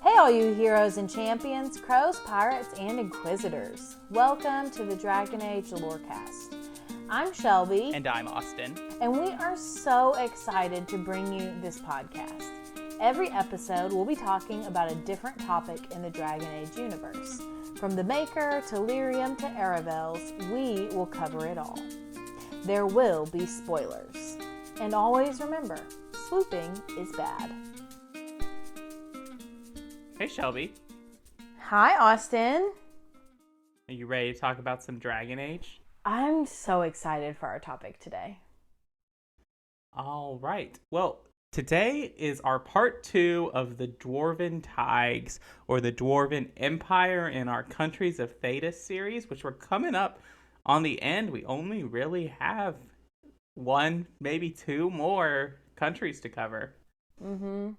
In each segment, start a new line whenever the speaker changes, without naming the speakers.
Hey all you heroes and champions, crows, pirates, and inquisitors. Welcome to the Dragon Age Lorecast. I'm Shelby.
And I'm Austin.
And we are so excited to bring you this podcast. Every episode we'll be talking about a different topic in the Dragon Age universe. From the Maker to Lyrium to Aravels, we will cover it all. There will be spoilers. And always remember, swooping is bad.
Hey, Shelby.
Hi, Austin.
Are you ready to talk about some Dragon Age?
I'm so excited for our topic today.
All right. Well, today is our part 2 of the Dwarven Thaigs, or the Dwarven Empire in our Countries of Thedas series, which we're coming up on the end. We only really have one, maybe two more countries to cover.
Mm-hmm.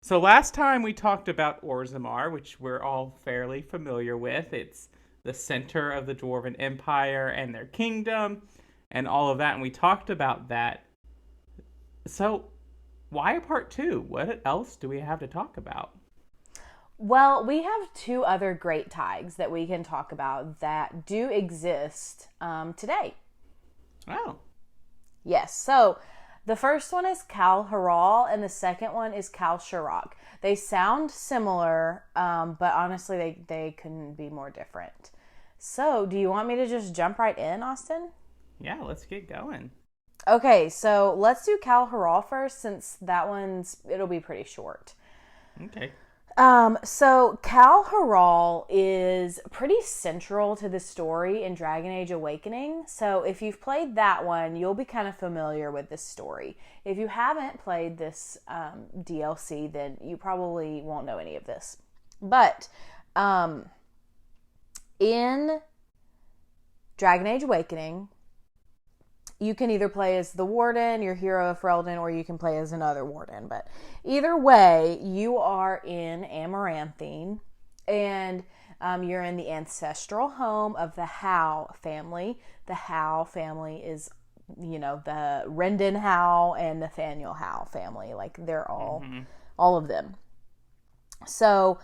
So last time we talked about Orzammar, which we're all fairly familiar with. It's the center of the Dwarven Empire and their kingdom and all of that. And we talked about that. So why part 2? What else do we have to talk about?
Well, we have two other great thaigs that we can talk about that do exist today.
Oh.
Yes, so the first one is Kal'Hirol and the second one is Kal-Sharok. They sound similar, but honestly they couldn't be more different. So do you want me to just jump right in, Austin?
Yeah, let's get going.
Okay, so let's do Kal'Hirol first since it'll be pretty short.
Okay.
So Kal-Hirol is pretty central to the story in Dragon Age Awakening. So if you've played that one, you'll be kind of familiar with this story. If you haven't played this DLC, then you probably won't know any of this. But in Dragon Age Awakening, you can either play as the Warden, your hero of Ferelden, or you can play as another Warden. But either way, you are in Amaranthine, and you're in the ancestral home of the Howe family. The Howe family is, the Rendon Howe and Nathaniel Howe family. Like, they're all of them. So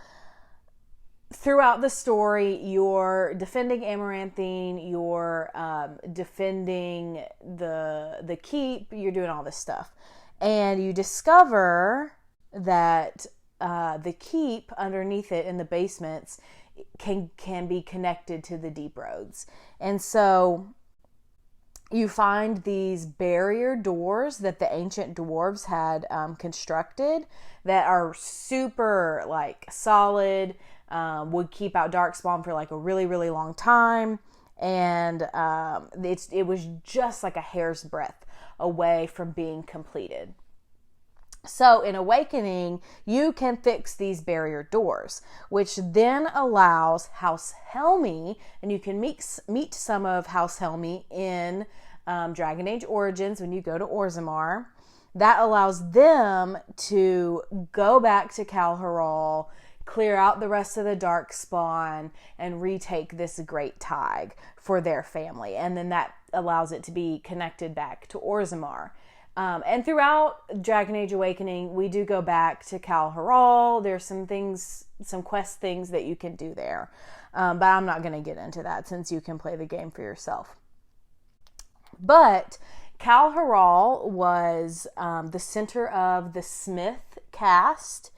throughout the story, you're defending Amaranthine, you're defending the keep, you're doing all this stuff. And you discover that the keep underneath it in the basements can be connected to the deep roads. And so you find these barrier doors that the ancient dwarves had constructed that are super solid, would keep out darkspawn for a really, really long time. And it was just like a hair's breadth away from being completed. So in Awakening, you can fix these barrier doors, which then allows House Helmi, and you can meet some of House Helmi in Dragon Age Origins when you go to Orzammar. That allows them to go back to Kal'Hirol, clear out the rest of the darkspawn, and retake this great thaig for their family. And then that allows it to be connected back to Orzammar. And throughout Dragon Age Awakening, we do go back to Kal'Hirol. There's some quest things that you can do there. But I'm not going to get into that since you can play the game for yourself. But Kal'Hirol was the center of the Smith caste,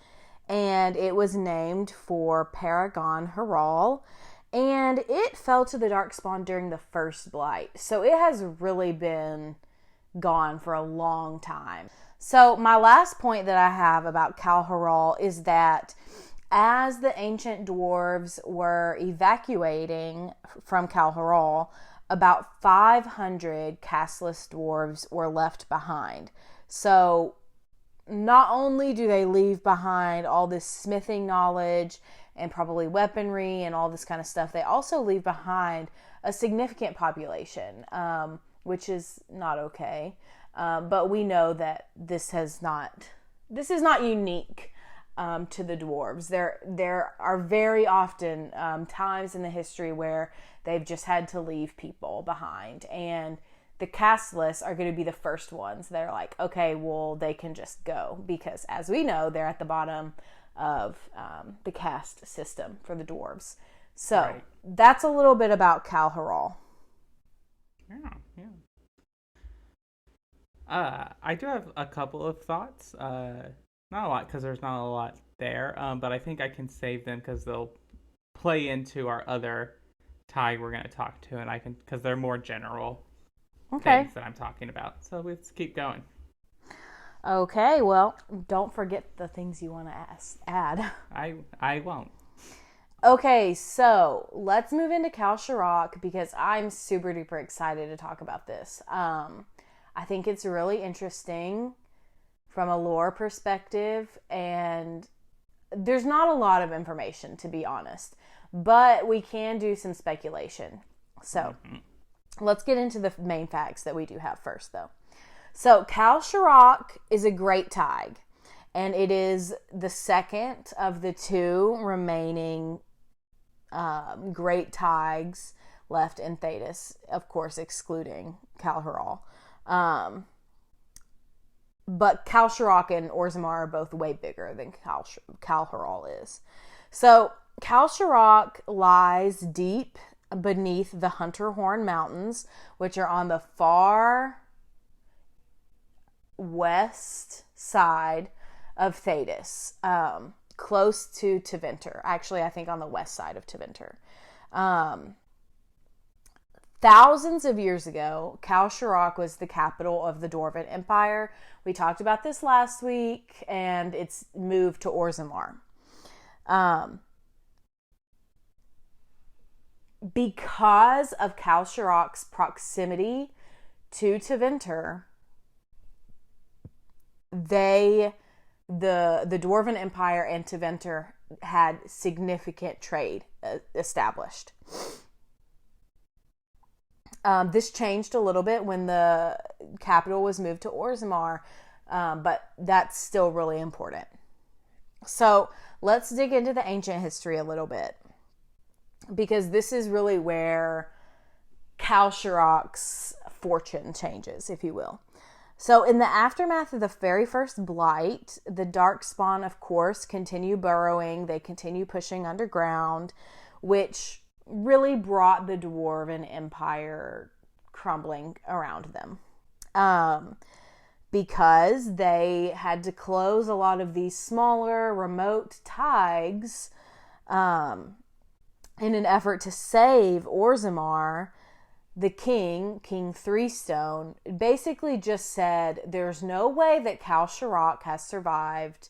and it was named for Paragon Hirol, and it fell to the Darkspawn during the First Blight. So it has really been gone for a long time. So my last point that I have about Kal'Hirol is that as the ancient dwarves were evacuating from Kal'Hirol, about 500 casteless dwarves were left behind. So not only do they leave behind all this smithing knowledge and probably weaponry and all this kind of stuff, they also leave behind a significant population, which is not okay. But we know that this is not unique to the dwarves. There are very often times in the history where they've just had to leave people behind, and the cast lists are going to be the first ones. They're like, okay, well, they can just go. Because as we know, they're at the bottom of the caste system for the dwarves. So that's a little bit about Kal'Hirol.
Yeah. I do have a couple of thoughts. Not a lot, because there's not a lot there. But I think I can save them because they'll play into our other taig we're going to talk to, and I can, because they're more general things that I'm talking about. So let's keep going.
Okay, well, don't forget the things you want to add.
I won't.
Okay, so let's move into Kal-Sharok because I'm super duper excited to talk about this. I think it's really interesting from a lore perspective, and there's not a lot of information, to be honest, but we can do some speculation. So let's get into the main facts that we do have first, though. So Kal-Sharok is a great taig, and it is the second of the two remaining great taigs left in Thedas, of course, excluding Kal'Hirol. But Kal-Sharok and Orzammar are both way bigger than Kal'Hirol is. So Kal-Sharok lies deep beneath the Hunterhorn Mountains, which are on the far west side of Thedas, close to Tevinter. Actually, I think on the west side of Tevinter. Thousands of years ago, Kal-Sharok was the capital of the Dwarven Empire. We talked about this last week, and it's moved to Orzammar. Because of Kal-Sharok's proximity to Tevinter, the Dwarven Empire and Tevinter had significant trade established. This changed a little bit when the capital was moved to Orzammar, but that's still really important. So let's dig into the ancient history a little bit, because this is really where Kal-Sharok's fortune changes, if you will. So in the aftermath of the very first blight, the Darkspawn, of course, continue burrowing. They continue pushing underground, which really brought the Dwarven Empire crumbling around them. Because they had to close a lot of these smaller, remote taigs in an effort to save Orzammar. The king, King Threestone, basically just said, there's no way that Kal-Sharok has survived.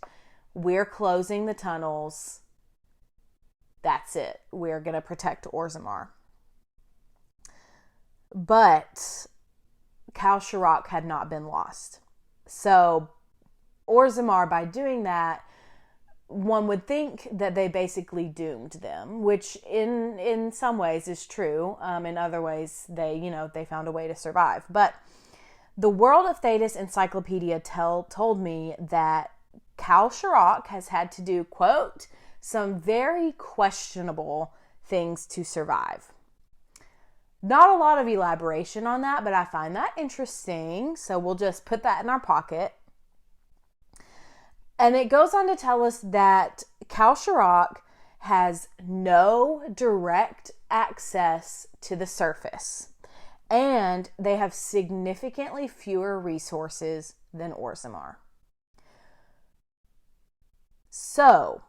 We're closing the tunnels. That's it. We're going to protect Orzammar. But Kal-Sharok had not been lost. So Orzammar, by doing that, one would think that they basically doomed them, which in some ways is true. In other ways, they found a way to survive. But the World of Thedas encyclopedia told me that Kal-Sharok has had to do, quote, some very questionable things to survive. Not a lot of elaboration on that, but I find that interesting. So we'll just put that in our pocket. And it goes on to tell us that Kal-Sharok has no direct access to the surface, and they have significantly fewer resources than Orzammar. So,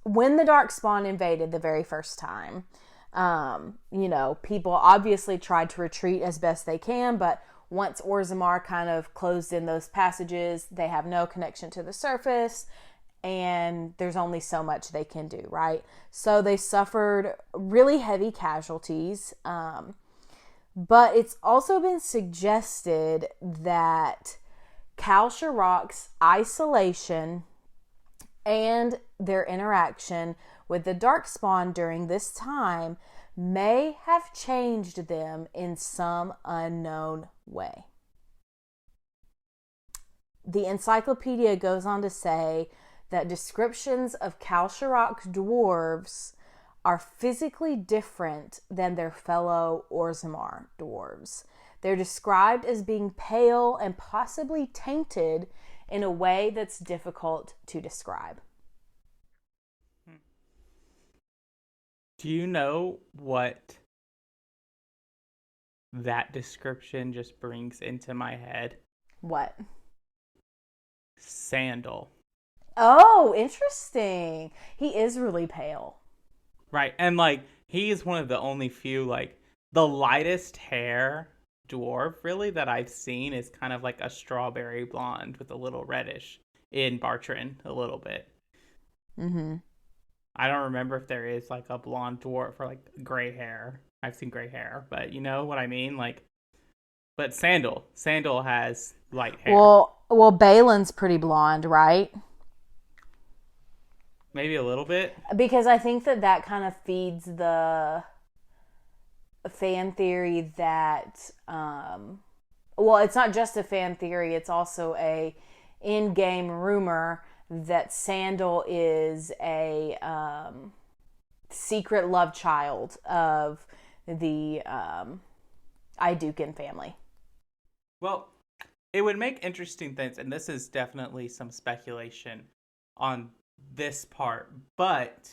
when the Darkspawn invaded the very first time, people obviously tried to retreat as best they can, but once Orzammar kind of closed in those passages, they have no connection to the surface, and there's only so much they can do, right? So they suffered really heavy casualties, but it's also been suggested that Kal-Sharok's isolation and their interaction with the Darkspawn during this time may have changed them in some unknown way. The encyclopedia goes on to say that descriptions of Kal-Sharok's dwarves are physically different than their fellow Orzammar dwarves. They're described as being pale and possibly tainted in a way that's difficult to describe.
Do you know what that description just brings into my head?
What?
Sandal.
Oh, interesting. He is really pale.
Right. And like he is one of the only few, like the lightest hair dwarf really that I've seen is kind of like a strawberry blonde with a little reddish in Bartran a little bit.
Mm-hmm.
I don't remember if there is like a blonde dwarf or like gray hair. I've seen gray hair, but you know what I mean? Like, but Sandal has light hair.
Well, Balin's pretty blonde, right?
Maybe a little bit.
Because I think that kind of feeds the fan theory that, well, it's not just a fan theory, it's also a in-game rumor that Sandal is a secret love child of the Idukan family.
Well, it would make interesting things, and this is definitely some speculation on this part, but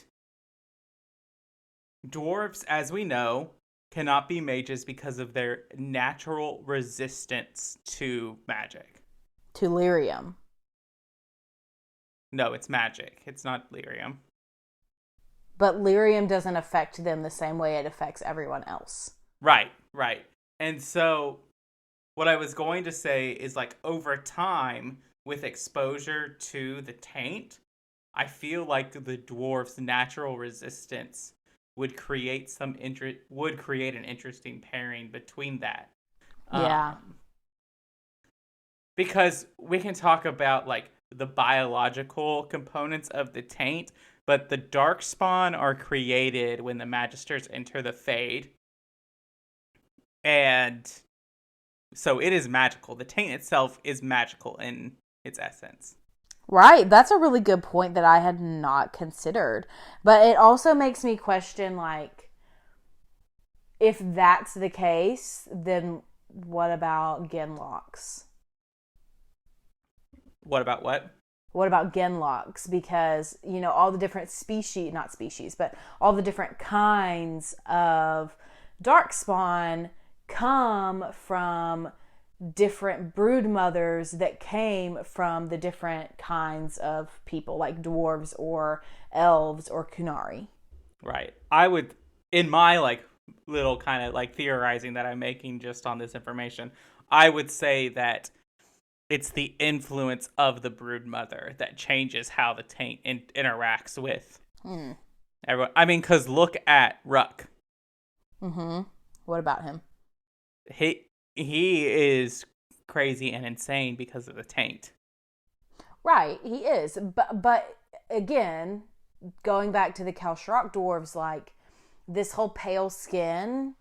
dwarves, as we know, cannot be mages because of their natural resistance to magic.
To lyrium.
No, it's magic. It's not lyrium.
But lyrium doesn't affect them the same way it affects everyone else.
Right. And so what I was going to say is like over time with exposure to the taint, I feel like the dwarves' natural resistance would create an interesting pairing between that.
Yeah.
Because we can talk about like the biological components of the taint, but the darkspawn are created when the magisters enter the Fade. And so it is magical. The taint itself is magical in its essence.
Right. That's a really good point that I had not considered. But it also makes me question, like, if that's the case, then what about Genlocks?
What about what?
What about Genlocks? Because, you know, all the different but all the different kinds of darkspawn come from different brood mothers that came from the different kinds of people, like dwarves or elves or Kunari.
Right. I would, in my like little kind of like theorizing that I'm making just on this information, I would say that it's the influence of the brood mother that changes how the taint interacts with everyone. I mean, because look at Ruck.
Mm-hmm. What about him?
He is crazy and insane because of the taint.
Right, he is. But again, going back to the Kal-Sharok dwarves, like this whole pale skin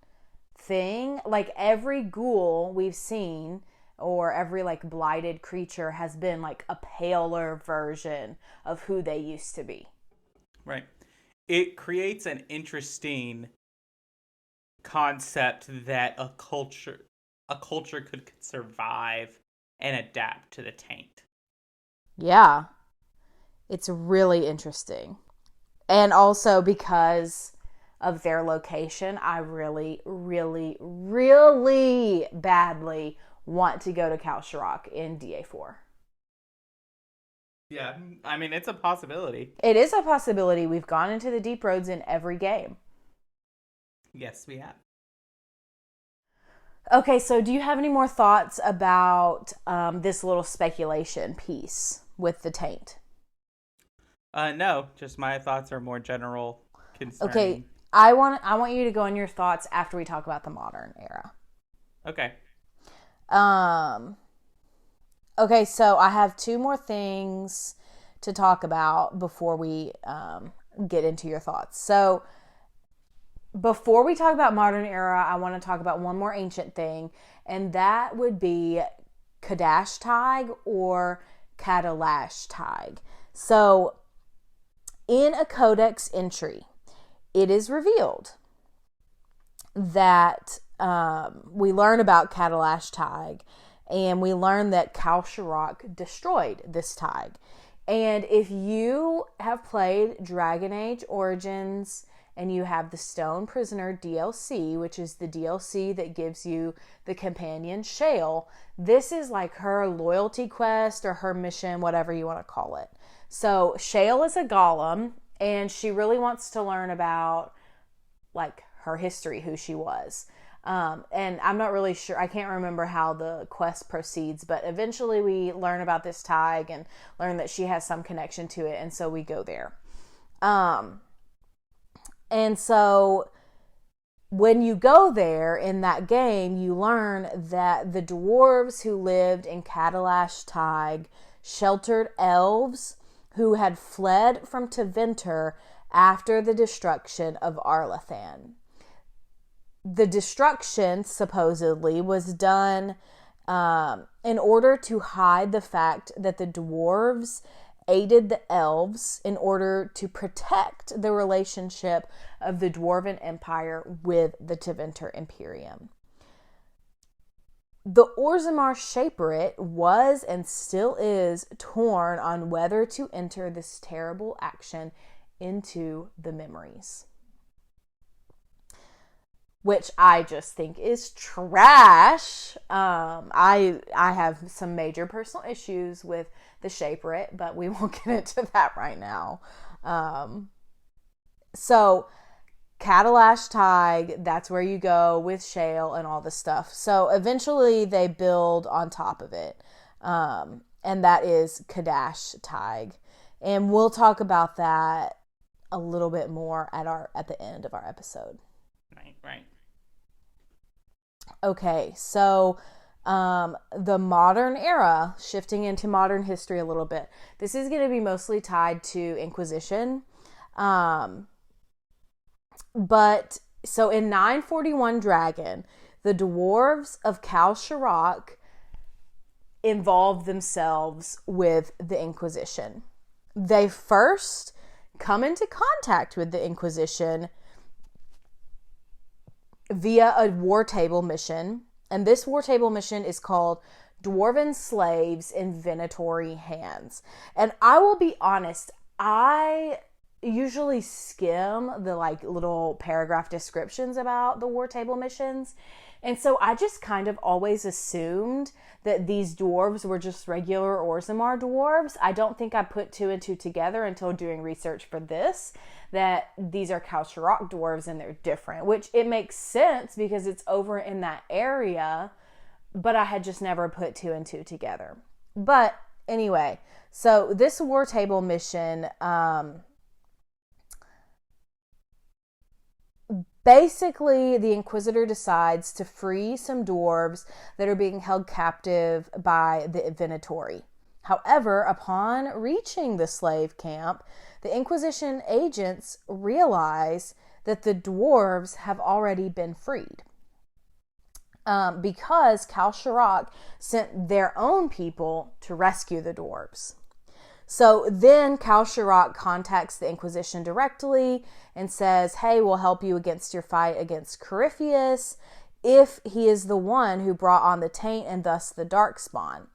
thing, like every ghoul we've seen or every like blighted creature has been like a paler version of who they used to be.
Right. It creates an interesting concept that a culture could survive and adapt to the taint.
Yeah. It's really interesting. And also because of their location, I really, really, really badly want to go to Kal-Sharok in DA4.
Yeah, I mean, it's a possibility.
It is a possibility. We've gone into the deep roads in every game.
Yes, we have.
Okay, so do you have any more thoughts about this little speculation piece with the taint?
No, just my thoughts are more general concerning.
Okay, I want you to go on your thoughts after we talk about the modern era.
Okay.
Okay, so I have two more things to talk about before we get into your thoughts. So before we talk about modern era, I want to talk about one more ancient thing, and that would be Kadash Taig or Kadalash Taig. So in a Codex entry, it is revealed that we learn about Kal-Sharok Taig, and we learn that Kal-Sharok destroyed this Taig. And if you have played Dragon Age Origins and you have the Stone Prisoner DLC, which is the DLC that gives you the companion Shale, this is like her loyalty quest or her mission, whatever you want to call it. So Shale is a golem, and she really wants to learn about like her history, who she was. And I'm not really sure, I can't remember how the quest proceeds, but eventually we learn about this Taig and learn that she has some connection to it, and so we go there. And so when you go there in that game, you learn that the dwarves who lived in Kal-Sharok Taig sheltered elves who had fled from Tevinter after the destruction of Arlathan. The destruction, supposedly, was done in order to hide the fact that the dwarves aided the elves in order to protect the relationship of the Dwarven Empire with the Tevinter Imperium. The Orzammar Shaperate was and still is torn on whether to enter this terrible action into the memories, which I just think is trash. I have some major personal issues with the Shaperate, but we won't get into that right now. So Kal-Sharok Taig, that's where you go with Shale and all this stuff. So eventually they build on top of it. And that is Kadash Taig. And we'll talk about that a little bit more at the end of our episode.
Right.
Okay, so the modern era, shifting into modern history a little bit. This is going to be mostly tied to Inquisition. But so in 941 Dragon, the dwarves of Kal-Sharok involve themselves with the Inquisition. They first come into contact with the Inquisition via a war table mission, and this war table mission is called Dwarven Slaves in Venatori Hands. And I will be honest, I usually skim the like little paragraph descriptions about the war table missions, and so I just kind of always assumed that these dwarves were just regular Orzammar dwarves. I don't think I put two and two together until doing research for this, that these are Kal-Sharok dwarves and they're different, which it makes sense because it's over in that area, but I had just never put two and two together. But anyway, so this war table mission, basically, the Inquisitor decides to free some dwarves that are being held captive by the Venatori. However, upon reaching the slave camp, the Inquisition agents realize that the dwarves have already been freed. Because Kal-Sharok sent their own people to rescue the dwarves. So then Kal-Sharok contacts the Inquisition directly and says, hey, we'll help you against your fight against Corypheus if he is the one who brought on the taint and thus the darkspawn.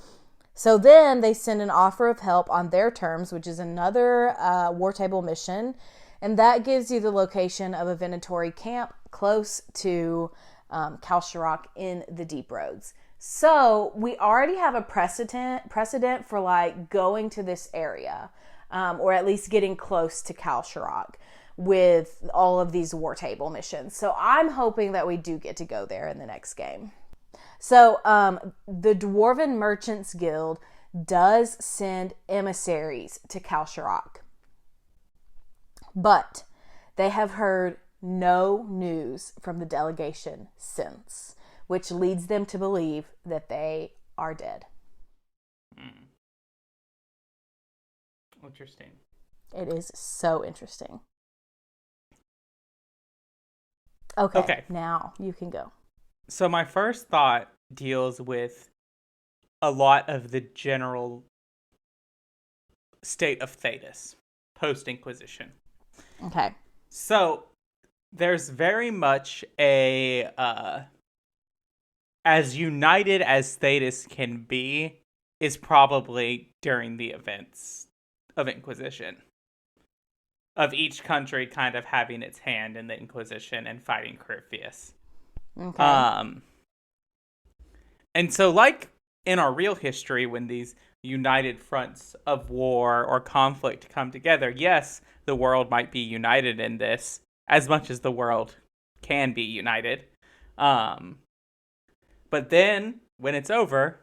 So then they send an offer of help on their terms, which is another war table mission, and that gives you the location of a Venatori camp close to Kal-Sharok in the Deep Roads. So we already have a precedent for like going to this area, or at least getting close to Kal-Sharok with all of these war table missions. So I'm hoping that we do get to go there in the next game. So the Dwarven Merchants Guild does send emissaries to Kal-Sharok, but they have heard no news from the delegation since, which leads them to believe that they are dead.
Interesting.
It is so interesting. Okay, now you can go.
So my first thought deals with a lot of the general state of Thedas, post-Inquisition.
Okay.
So there's very much a as united as Thedas can be is probably during the events of Inquisition. Of each country kind of having its hand in the Inquisition and fighting Corypheus.
Okay.
And so, like in our real history, when these united fronts of war or conflict come together, yes, the world might be united in this as much as the world can be united. Um, but then, when it's over,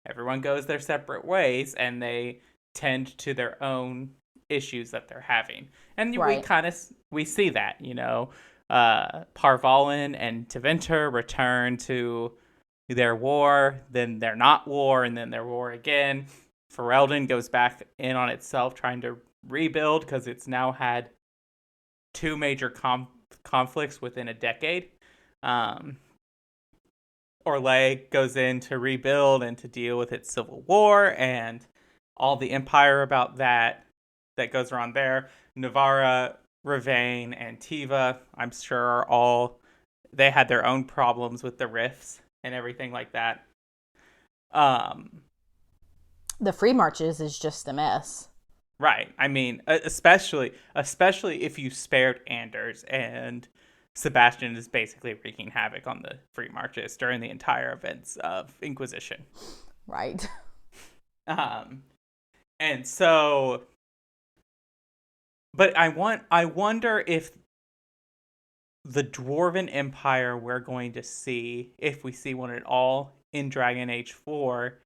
everyone goes their separate ways and they tend to their own issues that they're having. And
Right.
we see that, Parvalin and Tevinter return to their war, then they're not war, and then they're war again. Ferelden goes back in on itself trying to rebuild because it's now had two major conflicts within a decade. Orlais goes in to rebuild and to deal with its civil war and all the empire about that goes around there. Navarra, Ravane, and Tiva, I'm sure are all, they had their own problems with the rifts and everything like that.
The Free Marches is just a mess.
Right. I mean, especially if you spared Anders, and Sebastian is basically wreaking havoc on the Free Marches during the entire events of Inquisition.
Right.
And so, but I wonder if the Dwarven Empire we're going to see, if we see one at all in Dragon Age 4,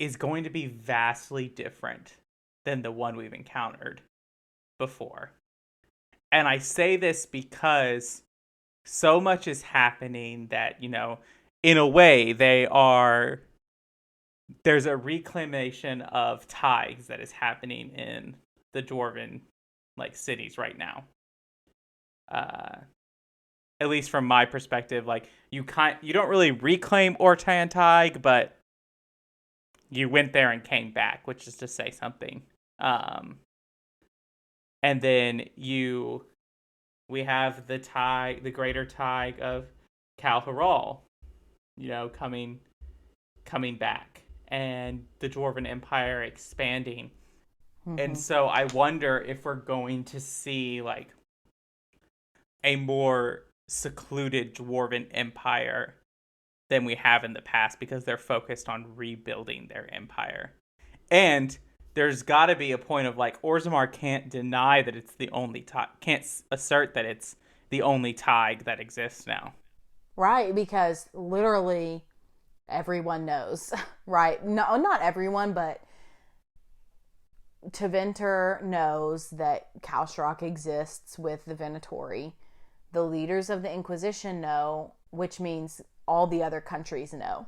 is going to be vastly different than the one we've encountered before. And I say this because so much is happening that, in a way there's a reclamation of thaigs that is happening in the Dwarven cities right now. At least from my perspective, you don't really reclaim Ortai Taig, but you went there and came back, which is to say something. And then we have the greater taig of Kal'Hirol, coming back, and the Dwarven Empire expanding. Mm-hmm. And so I wonder if we're going to see a more secluded Dwarven Empire than we have in the past, because they're focused on rebuilding their empire. And there's got to be a point of Orzammar can't deny that it's the only can't assert that it's the only taig that exists now.
Right, because literally everyone knows, right? No, not everyone, but Tevinter knows that Kal-Sharok exists with the Venatori. The leaders of the Inquisition know, which means all the other countries know.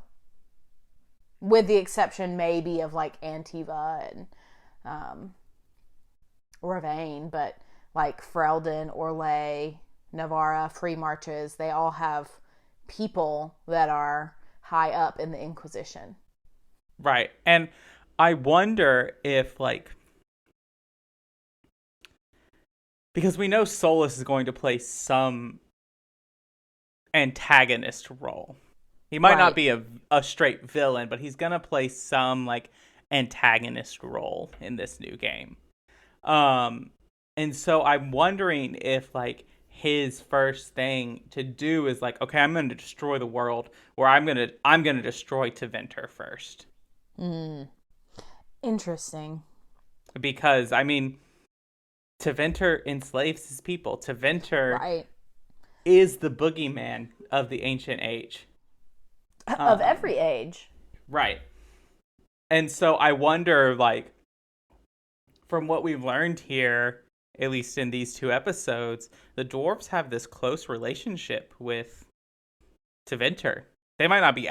With the exception maybe of Antiva and Ravane, but Ferelden, Orlais, Navarra, Free Marches, they all have people that are high up in the Inquisition.
Right. And I wonder if because we know Solus is going to play some antagonist role. He might not be a straight villain, but he's going to play some antagonist role in this new game. And so I'm wondering if his first thing to do is okay, I'm going to destroy the world, or I'm going to destroy Tevinter first.
Interesting.
Because Tevinter enslaves his people. Tevinter is the boogeyman of the ancient age.
Of every age.
Right. And so I wonder, from what we've learned here, at least in these two episodes, the dwarves have this close relationship with Tevinter. They might not be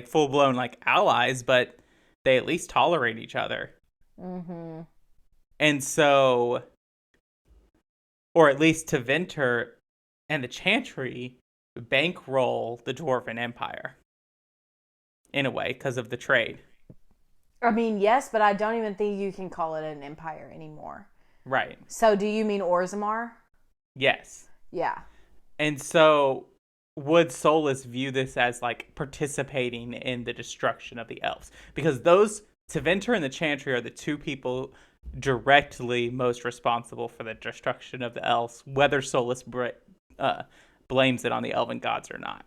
full-blown allies, but they at least tolerate each other.
Mm-hmm.
And so, or at least Tevinter and the Chantry bankroll the Dwarven Empire. In a way, because of the trade.
Yes, but I don't even think you can call it an empire anymore.
Right.
So do you mean Orzammar?
Yes.
Yeah.
And so would Solus view this as like participating in the destruction of the elves? Because those, Teventer and the Chantry, are the two people directly most responsible for the destruction of the elves, whether Solus blames it on the elven gods or not.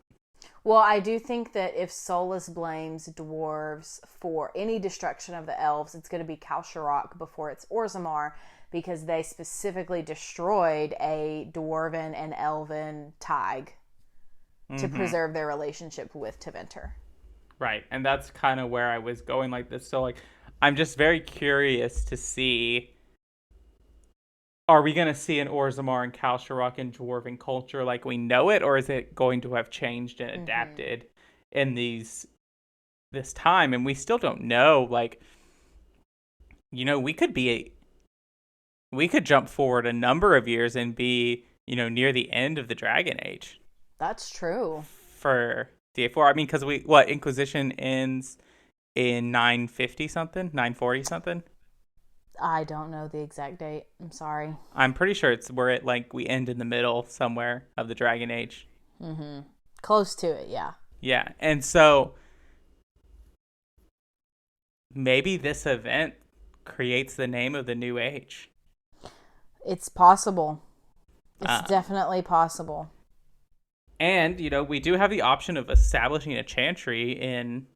Well, I do think that if Solus blames dwarves for any destruction of the elves, it's going to be Kal-Sharok before it's Orzammar, because they specifically destroyed a dwarven and elven thaig to preserve their relationship with Teventer.
Right, and that's kind of where I was going like this. So, like, I'm just very curious to see, are we going to see an Orzammar and Kal-Sharok in Dwarven culture like we know it, or is it going to have changed and adapted in this time? And we still don't know. Like, you know, we could jump forward a number of years and be, you know, near the end of the Dragon Age.
That's true.
For DA4, I mean, because Inquisition ends in 950 something, 940 something.
I don't know the exact date. I'm sorry.
I'm pretty sure we end in the middle somewhere of the Dragon Age.
Close to it, yeah.
Yeah, and so maybe this event creates the name of the new age.
It's possible. It's definitely possible.
And, you know, we do have the option of establishing a chantry in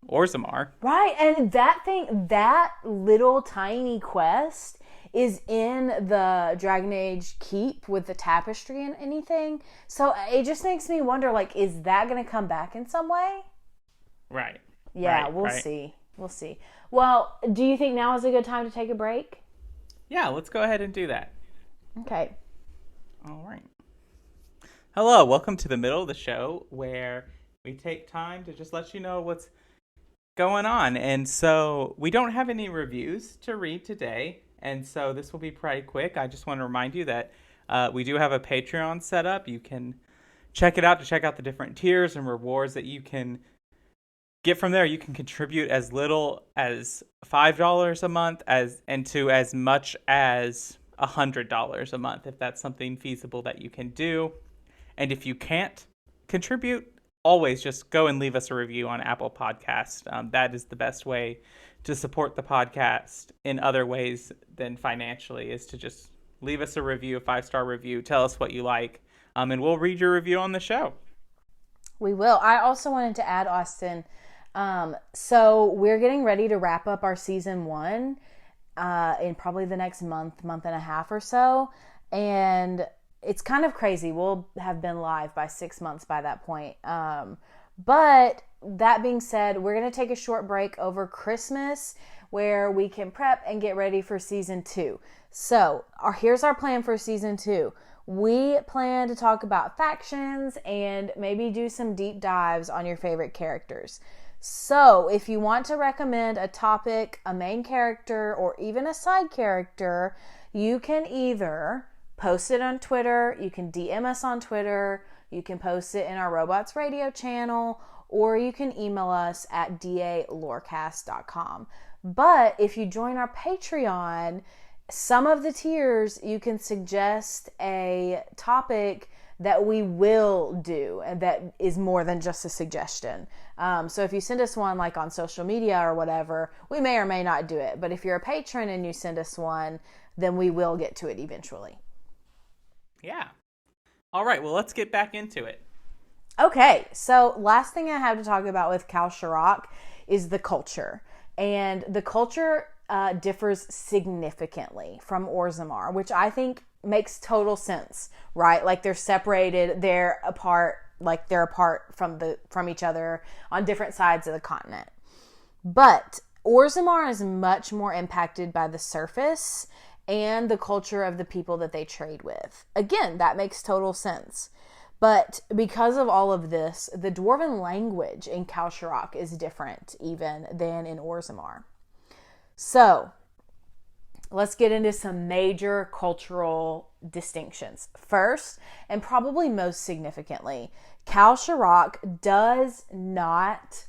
Orzammar.
Right, and that little tiny quest is in the Dragon Age keep with the tapestry and anything. So it just makes me wonder, like, is that going to come back in some way?
Right.
Yeah, we'll see. We'll see. Well, do you think now is a good time to take a break?
Yeah, let's go ahead and do that.
Okay.
All right. Hello, welcome to the middle of the show where we take time to just let you know what's going on. And so we don't have any reviews to read today, and so this will be pretty quick. I just want to remind you that we do have a Patreon set up. You can check it out to check out the different tiers and rewards that you can get from there. You can contribute as little as $5 a month and to as much as $100 a month, if that's something feasible that you can do. And if you can't contribute, always just go and leave us a review on Apple Podcasts. That is the best way to support the podcast in other ways than financially, is to just leave us a review, a 5-star review. Tell us what you like, and we'll read your review on the show.
We will. I also wanted to add, Austin, so we're getting ready to wrap up our season 1 in probably the next month and a half or so. And it's kind of crazy. We'll have been live by 6 months by that point. But that being said, we're going to take a short break over Christmas where we can prep and get ready for season 2. So here's our plan for season 2. We plan to talk about factions and maybe do some deep dives on your favorite characters. So if you want to recommend a topic, a main character, or even a side character, you can either post it on Twitter, you can DM us on Twitter, you can post it in our Robots Radio channel, or you can email us at dalorecast.com. But if you join our Patreon, some of the tiers, you can suggest a topic that we will do, and that is more than just a suggestion. So if you send us one like on social media or whatever, we may or may not do it. But if you're a patron and you send us one, then we will get to it eventually.
Yeah. All right, well, let's get back into it.
Okay, so last thing I have to talk about with Kal-Sharok is the culture. And the culture differs significantly from Orzammar, which I think makes total sense, right? Like they're separated, they're apart from each other on different sides of the continent. But Orzammar is much more impacted by the surface and the culture of the people that they trade with. Again, that makes total sense. But because of all of this, the Dwarven language in Kal-Sharok is different even than in Orzammar. So, let's get into some major cultural distinctions. First, and probably most significantly, Kal-Sharok does not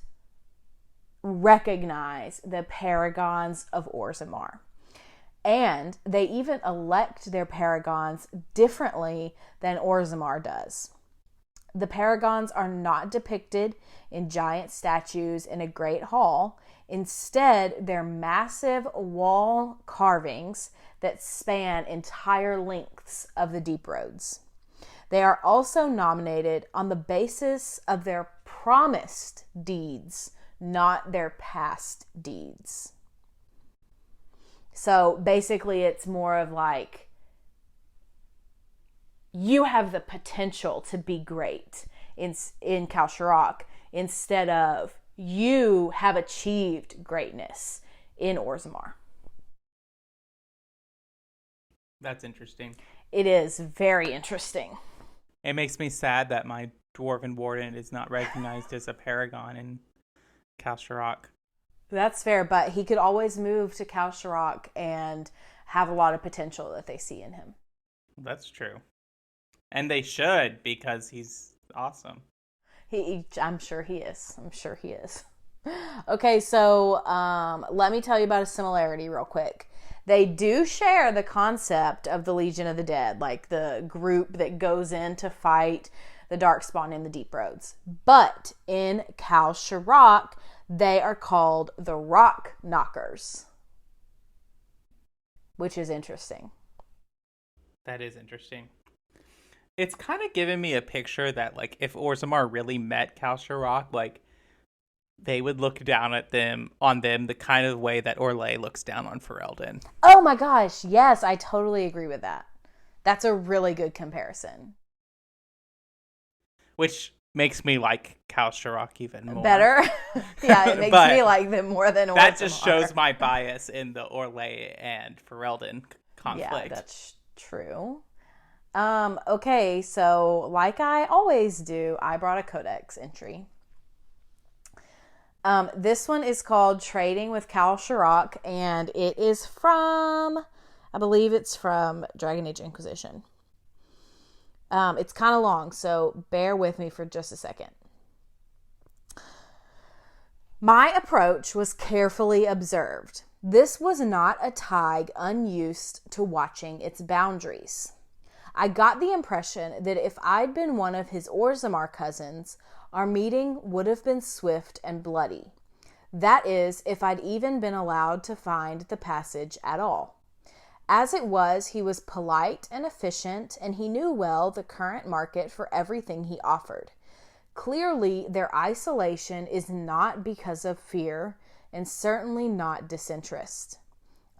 recognize the paragons of Orzammar. And they even elect their paragons differently than Orzammar does. The paragons are not depicted in giant statues in a great hall. Instead, they're massive wall carvings that span entire lengths of the deep roads. They are also nominated on the basis of their promised deeds, not their past deeds. So basically, it's more of like, you have the potential to be great in Kal-Sharok, instead of you have achieved greatness in Orzammar.
That's interesting.
It is very interesting.
It makes me sad that my Dwarven Warden is not recognized as a paragon in Kal-Sharok.
That's fair, but he could always move to Kal-Sharok and have a lot of potential that they see in him.
That's true. And they should, because he's awesome.
I'm sure he is. Okay, so let me tell you about a similarity real quick. They do share the concept of the Legion of the Dead, like the group that goes in to fight the Darkspawn in the Deep Roads. But in Kal-Sharok, they are called the Rock Knockers, which is interesting.
That is interesting. It's kind of giving me a picture that, like, if Orzammar really met Kal-Sharok, like, they would look down on them the kind of way that Orlais looks down on Ferelden.
Oh my gosh, yes, I totally agree with that. That's a really good comparison.
Which makes me like Kal-Sharok even more.
Better? Yeah, it makes me like them more than Orzammar.
That just shows my bias in the Orlais and Ferelden conflict.
Yeah, that's true. Okay, so like I always do, I brought a Codex entry. This one is called Trading with Kal-Sharok, and it is from, I believe it's from Dragon Age Inquisition. It's kind of long, so bear with me for just a second. My approach was carefully observed. This was not a thaig unused to watching its boundaries. I got the impression that if I'd been one of his Orzammar cousins, our meeting would have been swift and bloody. That is, if I'd even been allowed to find the passage at all. As it was, he was polite and efficient, and he knew well the current market for everything he offered. Clearly, their isolation is not because of fear, and certainly not disinterest.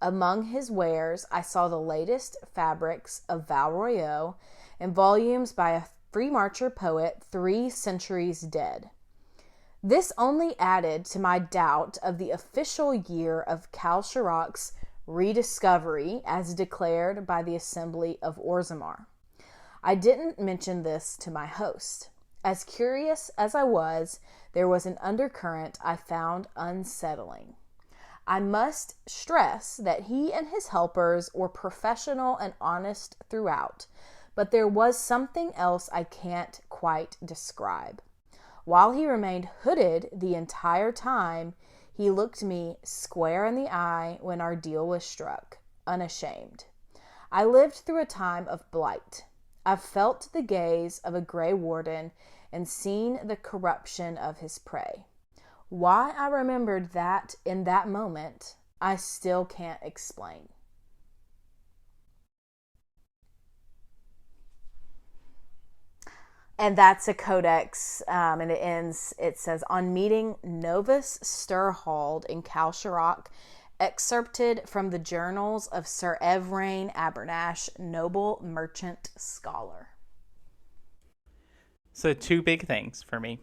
Among his wares, I saw the latest fabrics of Val Royeaux and volumes by a free marcher poet 3 centuries dead. This only added to my doubt of the official year of Kal-Sharok's rediscovery as declared by the Assembly of Orzammar. I didn't mention this to my host. As curious as I was, there was an undercurrent I found unsettling. I must stress that he and his helpers were professional and honest throughout, but there was something else I can't quite describe. While he remained hooded the entire time, he looked me square in the eye when our deal was struck, unashamed. I lived through a time of blight. I've felt the gaze of a Grey Warden and seen the corruption of his prey. Why I remembered that in that moment, I still can't explain. And that's a codex, and it says, on meeting Novus Sturhald in Kal-Sharok, excerpted from the journals of Sir Evrain Abernash, noble merchant scholar.
So 2 big things for me.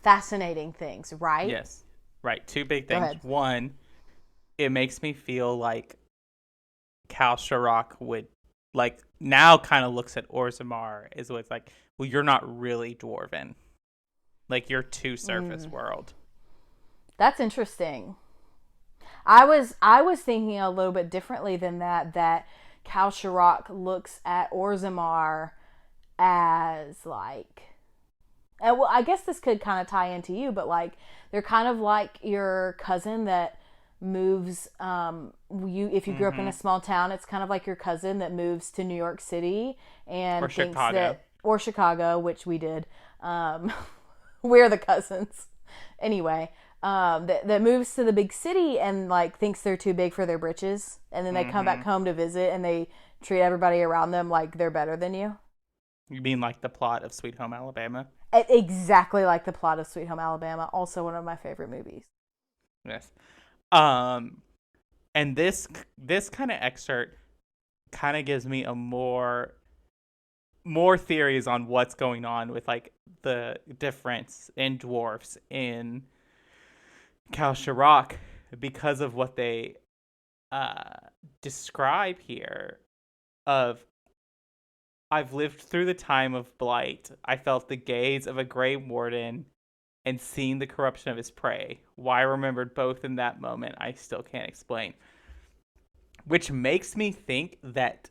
Fascinating things, right?
Yes. Right. 2 big things. One, it makes me feel like Kal-Sharok would, like, now kind of looks at Orzammar as it's like, well, you're not really Dwarven. Like, you're too surface world.
That's interesting. I was thinking a little bit differently than that Kal-Sharok looks at Orzammar as, like, well, I guess this could kind of tie into you, but, like, they're kind of like your cousin that moves. If you grew up in a small town, it's kind of like your cousin that moves to New York City and
Or
thinks
Chicago.
or Chicago, which we did. We're the cousins, anyway. That moves to the big city and like thinks they're too big for their britches, and then they come back home to visit and they treat everybody around them like they're better than you.
You mean like the plot of Sweet Home Alabama?
Exactly like the plot of Sweet Home Alabama. Also one of my favorite movies.
Yes. And this kind of excerpt kind of gives me a more theories on what's going on with like the difference in dwarfs in Kal-Sharok because of what they describe here of I've lived through the time of blight. I felt the gaze of a Grey Warden and seen the corruption of his prey. Why I remembered both in that moment, I still can't explain. Which makes me think that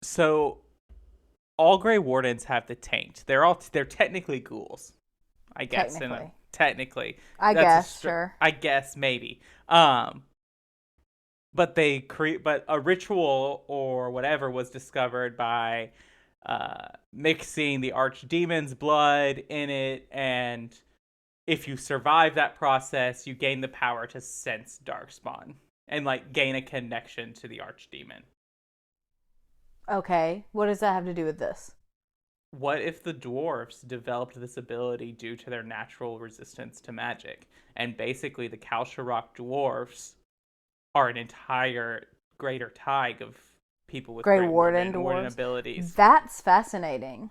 so all Grey Wardens have the taint. They're technically ghouls, I guess. Technically,
I guess, sure.
I guess maybe. But but a ritual or whatever was discovered by mixing the archdemon's blood in it, and if you survive that process, you gain the power to sense darkspawn and like gain a connection to the archdemon.
Okay, what does that have to do with this?
What if the dwarves developed this ability due to their natural resistance to magic? And basically the Kal-Sharok dwarves are an entire greater thaig of people with
Grey Warden
abilities.
That's fascinating.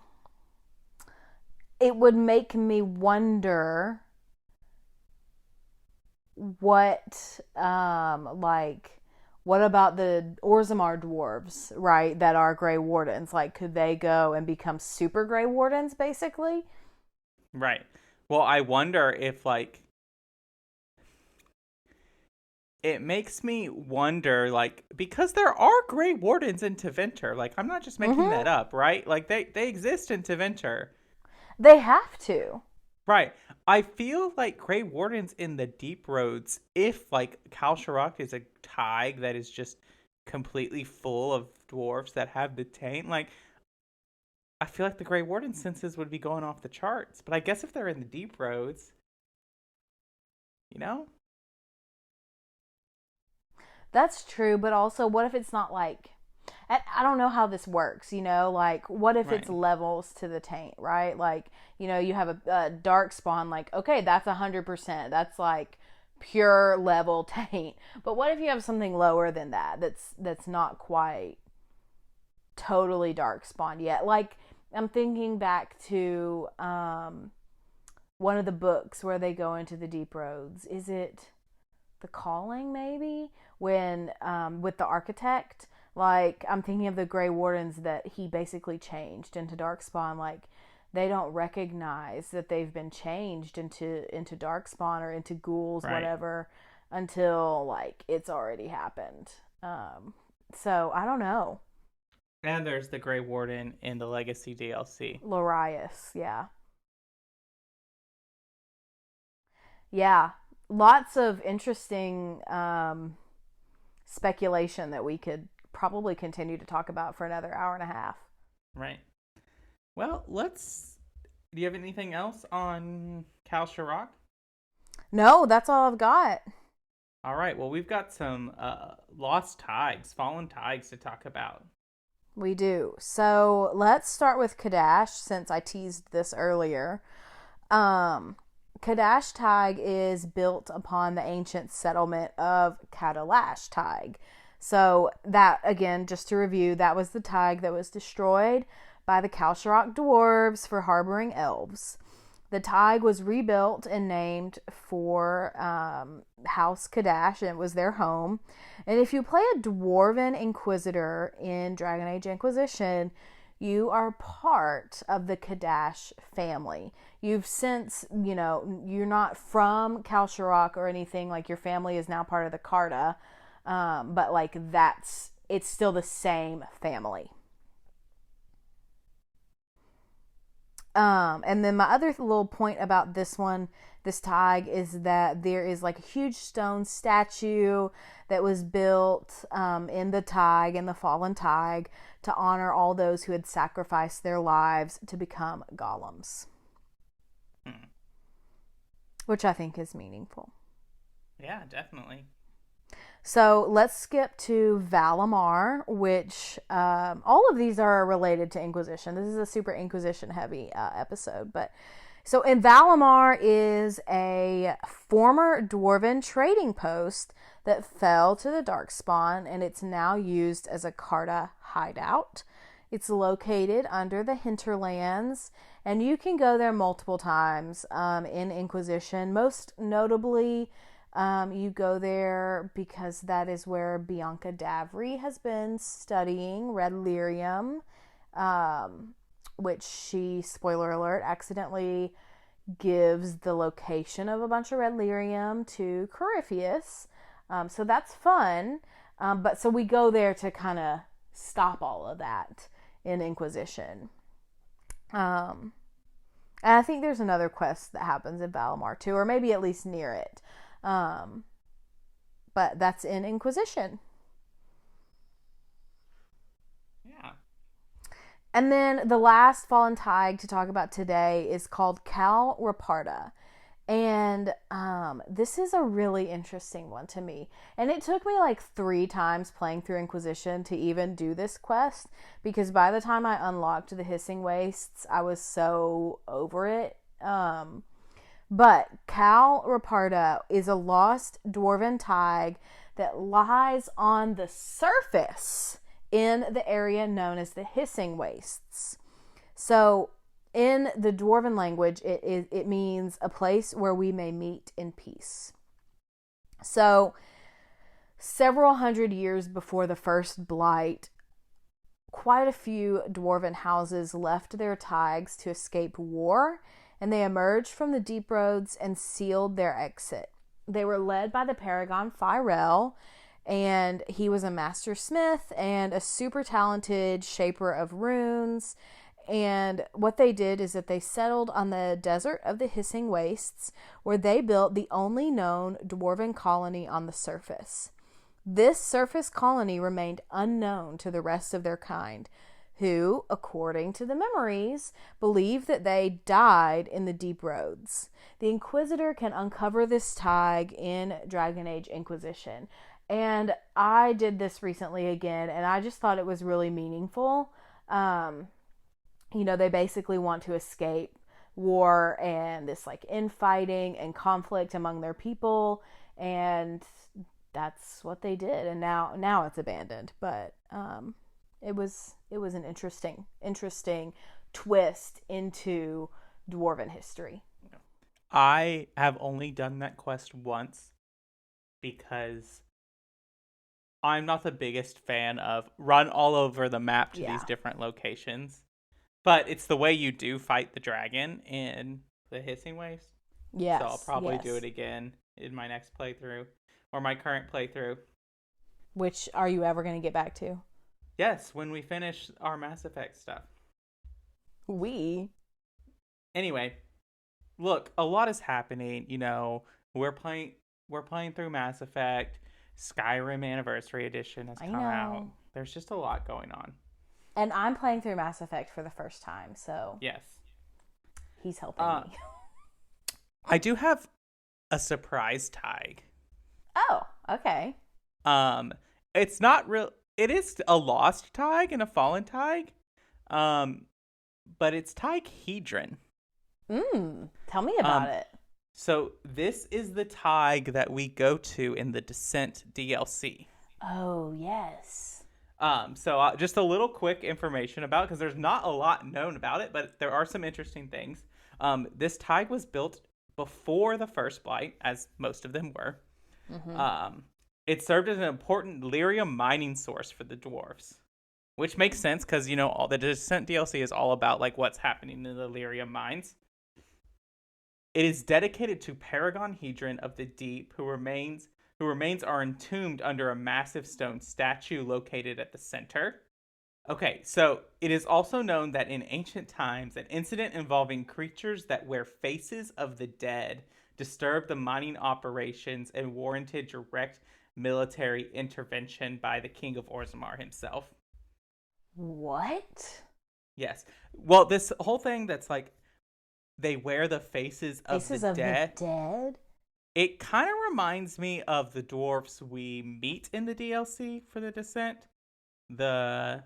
It would make me wonder what about the Orzammar dwarves, right, that are Grey Wardens? Like, could they go and become super Grey Wardens, basically?
Right. Well, I wonder if, like, it makes me wonder, like, because there are Grey Wardens in Tevinter. Like, I'm not just making that up, right? Like, they exist in Tevinter.
They have to.
Right. I feel like Grey Wardens in the Deep Roads, if, like, Kal-Sharok is a thaig that is just completely full of dwarves that have the taint, like, I feel like the Grey Warden senses would be going off the charts. But I guess if they're in the Deep Roads, you know?
That's true, but also, what if it's not like... I don't know how this works, you know? Like, what if it's levels to the taint, right? Like, you know, you have a darkspawn, like, okay, that's 100%. That's, like, pure level taint. But what if you have something lower than that that's not quite totally darkspawn yet? Like, I'm thinking back to one of the books where they go into the Deep Roads. Is it The Calling, maybe? When, with the architect... Like, I'm thinking of the Grey Wardens that he basically changed into Darkspawn. Like, they don't recognize that they've been changed into Darkspawn or into ghouls, whatever, until, like, it's already happened. So, I don't know.
And there's the Grey Warden in the Legacy DLC.
Lorias, yeah. Yeah. Lots of interesting speculation that we could probably continue to talk about for another hour and a half.
Right. Well, do you have anything else on Kal-Sharok?
No, that's all I've got.
All right. Well, we've got some lost thaigs, fallen thaigs to talk about.
We do. So let's start with Kadash, since I teased this earlier. Kadash thaig is built upon the ancient settlement of Kadalash thaig. So that, again, just to review, that was the thaig that was destroyed by the Kal-Sharok dwarves for harboring elves. The thaig was rebuilt and named for House Kadash, and it was their home. And if you play a Dwarven Inquisitor in Dragon Age Inquisition, you are part of the Kadash family. You've since, you know, you're not from Kal-Sharok or anything, like your family is now part of the Carta. But like it's still the same family. And then my other little point about this one, this taig, is that there is like a huge stone statue that was built in the taig, in the fallen taig, to honor all those who had sacrificed their lives to become golems. Which I think is meaningful.
Yeah, definitely.
So let's skip to Valimar, which all of these are related to Inquisition. This is a super Inquisition heavy episode. But so in Valimar is a former Dwarven trading post that fell to the Darkspawn, and it's now used as a Carta hideout. It's located under the hinterlands, and you can go there multiple times in Inquisition. Most notably, you go there because that is where Bianca Davry has been studying Red Lyrium, which she, spoiler alert, accidentally gives the location of a bunch of Red Lyrium to Corypheus. So that's fun. But so we go there to kind of stop all of that in Inquisition. And I think there's another quest that happens in Valimar too, or maybe at least near it. But that's in Inquisition.
Yeah.
And then the last fallen taig to talk about today is called Kal-Sharok. And this is a really interesting one to me. And it took me like 3 times playing through Inquisition to even do this quest, because by the time I unlocked the Hissing Wastes, I was so over it. But Kal-Sharok is a lost Dwarven taig that lies on the surface in the area known as the Hissing Wastes. So in the Dwarven language, it means a place where we may meet in peace. So several hundred years before the first blight, quite a few Dwarven houses left their taigs to escape war, and they emerged from the deep roads and sealed their exit. They were led by the Paragon Firel, and he was a master smith and a super talented shaper of runes. And what they did is that they settled on the desert of the Hissing Wastes, where they built the only known Dwarven colony on the surface. This surface colony remained unknown to the rest of their kind, who, according to the memories, believe that they died in the deep roads. The Inquisitor can uncover this taig in Dragon Age Inquisition. And I did this recently again, and I just thought it was really meaningful. They basically want to escape war and this like infighting and conflict among their people, and that's what they did. And now it's abandoned, but it was an interesting twist into Dwarven history.
I have only done that quest once because I'm not the biggest fan of run all over the map to these different locations. But it's the way you do fight the dragon in the Hissing Waves.
Yes.
So I'll probably do it again in my next playthrough or my current playthrough.
Which are you ever going to get back to?
Yes, when we finish our Mass Effect stuff. Anyway, look, a lot is happening. We're playing through Mass Effect. Skyrim Anniversary Edition has come out. There's just a lot going on.
And I'm playing through Mass Effect for the first time, so
yes,
he's helping me.
I do have a surprise taig.
Oh, okay.
It's not real. It is a lost taig and a fallen taig. But it's Taighedron.
Tell me about it.
So this is the taig that we go to in the Descent DLC.
Oh, yes.
So just a little quick information about, because there's not a lot known about it, but there are some interesting things. This taig was built before the First Blight, as most of them were. Mm-hmm. It served as an important lyrium mining source for the dwarves, which makes sense because, all the Descent DLC is all about like what's happening in the lyrium mines. It is dedicated to Paragon Hedron of the Deep, whose remains are entombed under a massive stone statue located at the center. Okay, so it is also known that in ancient times, an incident involving creatures that wear faces of the dead disturbed the mining operations and warranted direct military intervention by the King of Orzammar himself.
What?
Yes. Well, this whole thing that's like they wear the faces of the
Faces of the
dead,
dead?
it kind of reminds me of the dwarfs we meet in the DLC for the Descent. The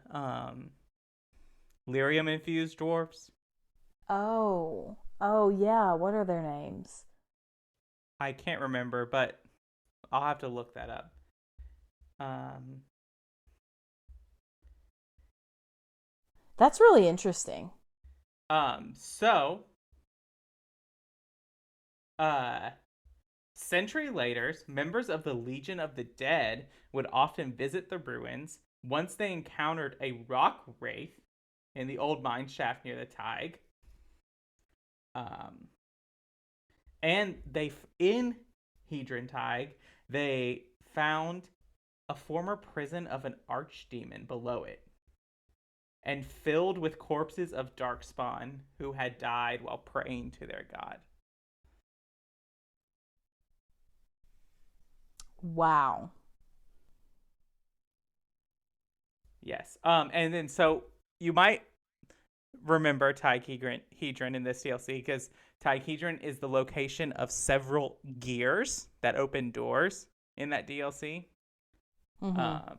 lyrium infused dwarves.
Oh. Oh, yeah. What are their names?
I can't remember, but I'll have to look that up. Um,
That's really interesting.
so, uh, century later, members of the Legion of the Dead would often visit the ruins once they encountered a rock wraith in the old mine shaft near the Tig. Um, and in Hedron Tig, they found a former prison of an archdemon below it, and filled with corpses of darkspawn who had died while praying to their god.
Wow.
Yes. And then so you might remember Hedron in this DLC because Hedron is the location of several gears that open doors in that DLC.
Mm-hmm.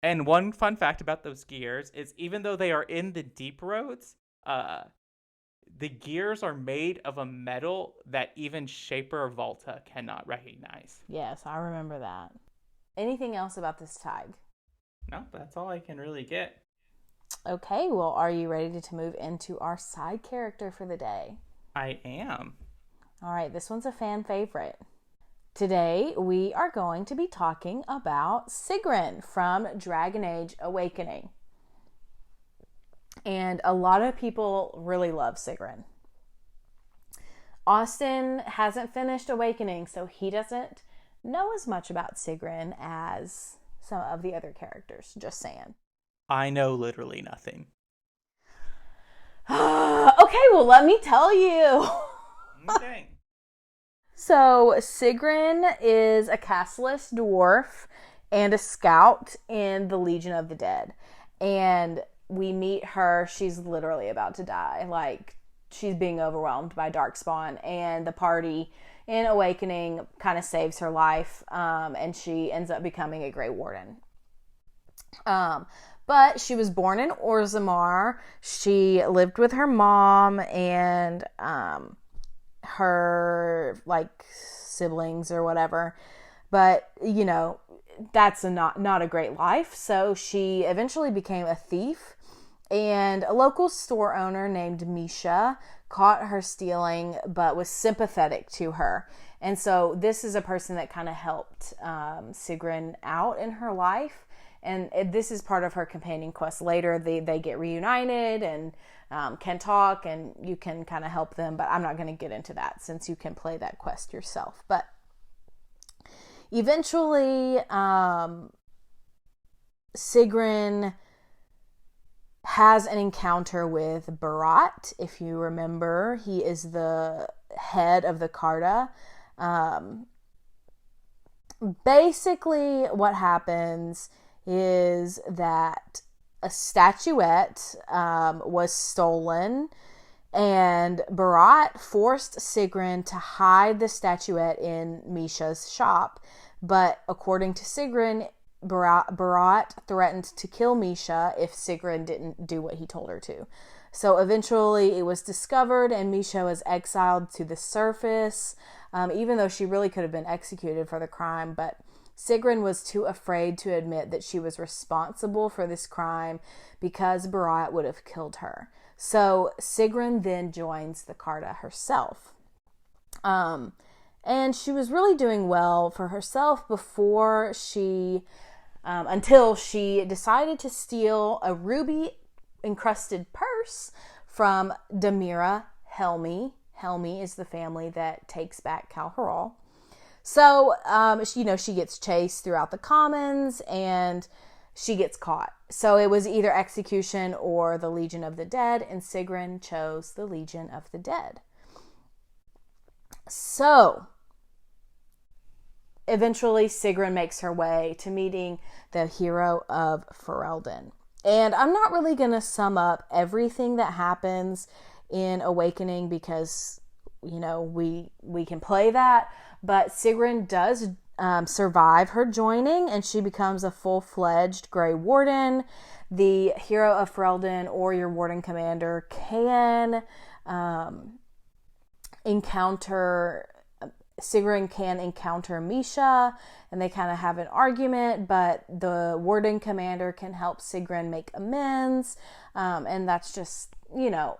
And one fun fact about those gears is even though they are in the deep roads, the gears are made of a metal that even Shaper Volta cannot recognize.
Yes, I remember that. Anything else about this tag?
No, that's all I can really get.
Okay, well, are you ready to move into our side character for the day?
I am.
All right, this one's a fan favorite. Today, we are going to be talking about Sigrun from Dragon Age Awakening. And a lot of people really love Sigrun. Austin hasn't finished Awakening, so he doesn't know as much about Sigrun as some of the other characters. Just saying.
I know literally nothing.
Okay, well, let me tell you.
Okay.
So, Sigrun is a castless dwarf and a scout in the Legion of the Dead. And we meet her, she's literally about to die. Like, she's being overwhelmed by darkspawn, and the party in Awakening kind of saves her life, and she ends up becoming a Grey Warden. But she was born in Orzammar. She lived with her mom and her like siblings or whatever. But you know, that's not a great life. So she eventually became a thief, and a local store owner named Misha caught her stealing, but was sympathetic to her. And so this is a person that kind of helped Sigrun out in her life. And this is part of her companion quest. Later, they get reunited and can talk, and you can kind of help them. But I'm not going to get into that since you can play that quest yourself. But eventually, Sigrun has an encounter with Barat. If you remember, he is the head of the Carta. Basically, what happens is that a statuette was stolen, and Barat forced Sigrun to hide the statuette in Misha's shop. But according to Sigrun, Barat threatened to kill Misha if Sigrun didn't do what he told her to. So eventually it was discovered, and Misha was exiled to the surface, even though she really could have been executed for the crime. But Sigrun was too afraid to admit that she was responsible for this crime because Barat would have killed her. So Sigrun then joins the Carta herself. And she was really doing well for herself before until she decided to steal a ruby encrusted purse from Damira Helmi. Helmi is the family that takes back Kal'Hirol. So, she gets chased throughout the commons, and, she gets caught. So it was either execution or the Legion of the Dead, and Sigrun chose the Legion of the Dead. So eventually Sigrun makes her way to meeting the hero of Ferelden. And I'm not really going to sum up everything that happens in Awakening because, you know, we can play that. But Sigrun does survive her joining, and she becomes a full-fledged Grey Warden. The hero of Ferelden or your Warden commander can Sigrun can encounter Misha, and they kind of have an argument, but the Warden commander can help Sigrun make amends, and that's just, you know,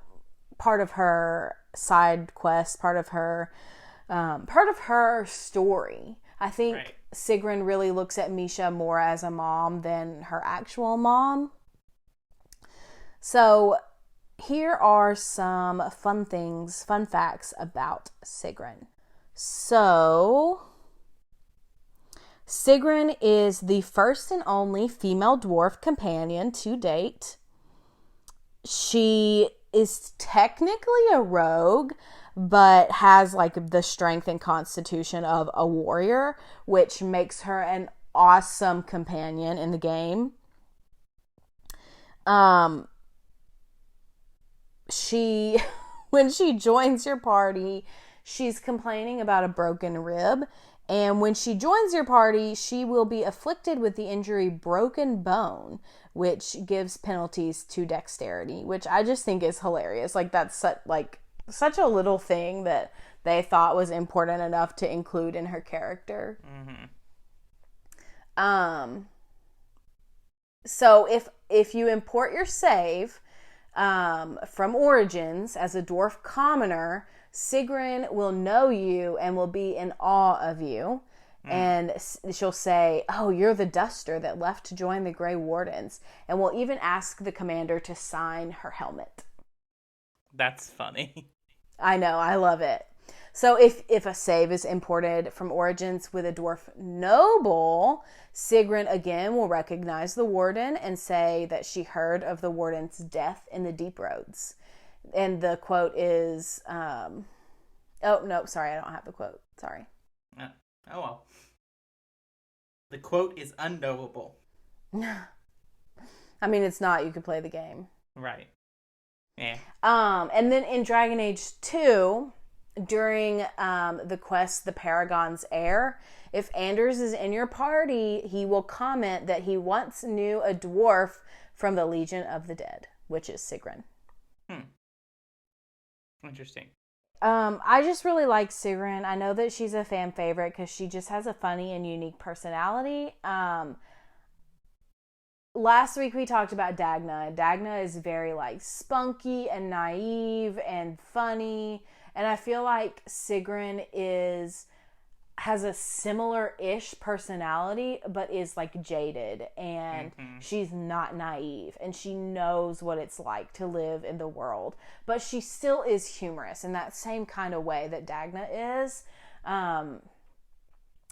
part of her side quest, part of her story. I think right. Sigrun really looks at Misha more as a mom than her actual mom. So here are some fun facts about Sigrun. So, Sigrun is the first and only female dwarf companion to date. She is technically a rogue, but has like the strength and constitution of a warrior, which makes her an awesome companion in the game. When she joins your party, she's complaining about a broken rib, and when she joins your party, she will be afflicted with the injury broken bone, which gives penalties to dexterity, which I just think is hilarious. Like, that's such a little thing that they thought was important enough to include in her character. Mm-hmm. So if you import your save from Origins as a dwarf commoner, Sigrun will know you and will be in awe of you. And she'll say, "Oh, you're the duster that left to join the Grey Wardens," and will even ask the commander to sign her helmet.
That's funny.
I know, I love it. So if a save is imported from Origins with a dwarf noble, Sigrun again will recognize the warden and say that she heard of the warden's death in the Deep Roads. And the quote is, oh, no, sorry, I don't have the quote. Sorry.
Oh, well. The quote is unknowable.
I mean, it's not. You could play the game.
Right. Yeah.
And then in Dragon Age 2, during the quest, The Paragon's Heir, if Anders is in your party, he will comment that he once knew a dwarf from the Legion of the Dead, which is Sigrun.
Interesting.
I just really like Sigrun. I know that she's a fan favorite because she just has a funny and unique personality. Last week we talked about Dagna. Dagna is very like spunky and naive and funny, and I feel like Sigrun has a similar-ish personality, but is like jaded, and she's not naive, and she knows what it's like to live in the world, but she still is humorous in that same kind of way that Dagna is.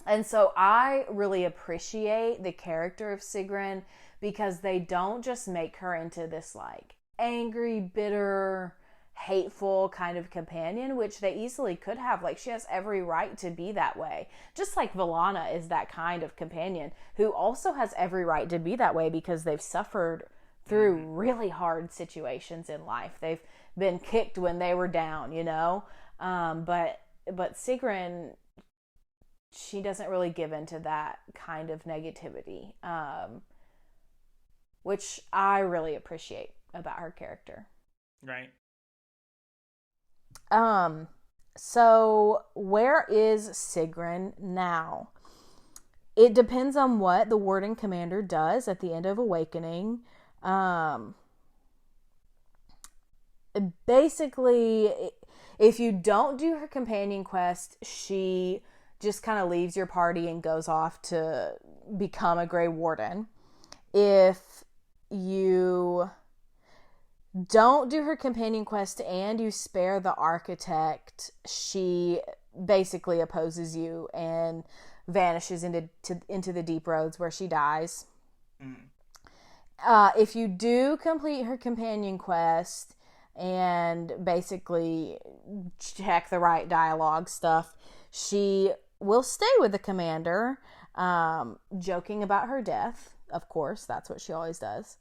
And so I really appreciate the character of Sigrun because they don't just make her into this like angry, bitter, hateful kind of companion, which they easily could have. Like, she has every right to be that way. Just like Valana is that kind of companion who also has every right to be that way because they've suffered through really hard situations in life. They've been kicked when they were down, you know? But Sigrun, she doesn't really give into that kind of negativity, which I really appreciate about her character.
Right.
So where is Sigrun now? It depends on what the Warden Commander does at the end of Awakening. Basically, if you don't do her companion quest, she just kind of leaves your party and goes off to become a Grey Warden. If you don't do her companion quest and you spare the architect, she basically opposes you and vanishes into the Deep Roads where she dies. if you do complete her companion quest and basically check the right dialogue stuff, she will stay with the commander, joking about her death. Of course, that's what she always does.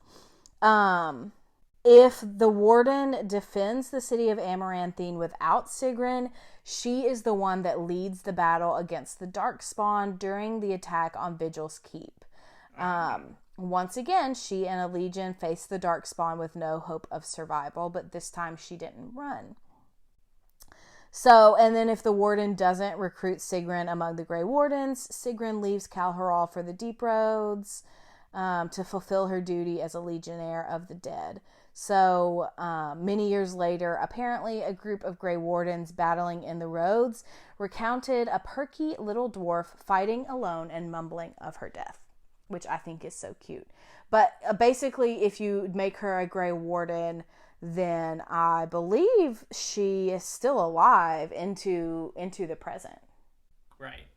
If the warden defends the city of Amaranthine without Sigrun, she is the one that leads the battle against the Darkspawn during the attack on Vigil's Keep. Once again, she and a legion face the Darkspawn with no hope of survival, but this time she didn't run. So, and then if the warden doesn't recruit Sigrun among the Grey Wardens, Sigrun leaves Kal'Hirol for the Deep Roads to fulfill her duty as a legionnaire of the dead. So, many years later, apparently a group of Grey Wardens battling in the roads recounted a perky little dwarf fighting alone and mumbling of her death, which I think is so cute. But basically, if you make her a Grey Warden, then I believe she is still alive into the present.
Right.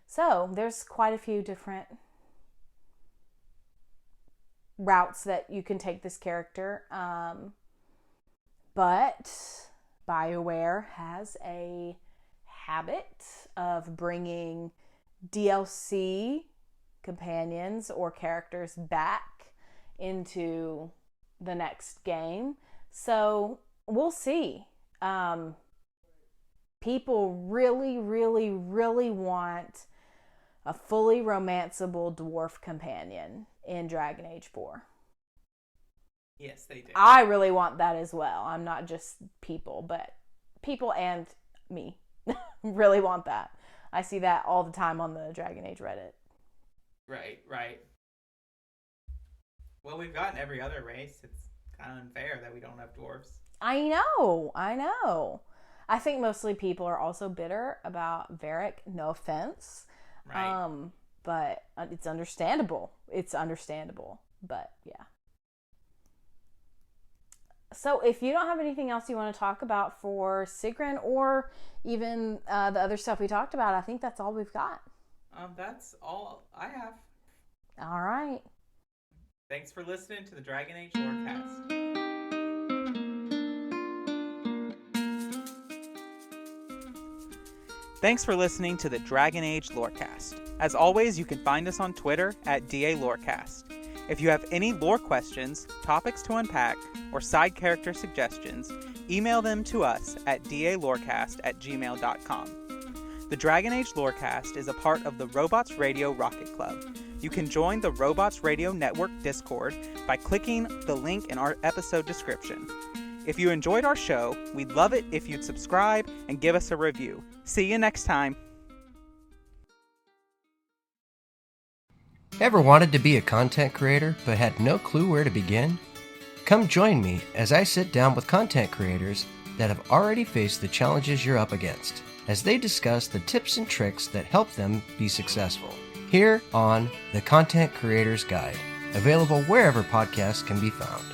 So, there's quite a few different routes that you can take this character. But BioWare has a habit of bringing DLC companions or characters back into the next game. So we'll see. People really, really, really want a fully romanceable dwarf companion in Dragon Age 4.
Yes, they do.
I really want that as well. I'm not just people, but people and me really want that. I see that all the time on the Dragon Age Reddit.
Right. Well, we've gotten every other race. It's kind of unfair that we don't have dwarves.
I know. I think mostly people are also bitter about Varric. No offense.
Right.
But it's understandable. But yeah. So if you don't have anything else you want to talk about for Sigrun or even the other stuff we talked about, I think that's all we've got.
That's all I have.
All right.
Thanks for listening to the Dragon Age Lorecast. Thanks for listening to the Dragon Age Lorecast. As always, you can find us on Twitter at DALorecast. If you have any lore questions, topics to unpack, or side character suggestions, email them to us at dalorecast@gmail.com. The Dragon Age Lorecast is a part of the Robots Radio Rocket Club. You can join the Robots Radio Network Discord by clicking the link in our episode description. If you enjoyed our show, we'd love it if you'd subscribe and give us a review. See you next time.
Ever wanted to be a content creator but had no clue where to begin? Come join me as I sit down with content creators that have already faced the challenges you're up against, as they discuss the tips and tricks that help them be successful. Here on The Content Creator's Guide, available wherever podcasts can be found.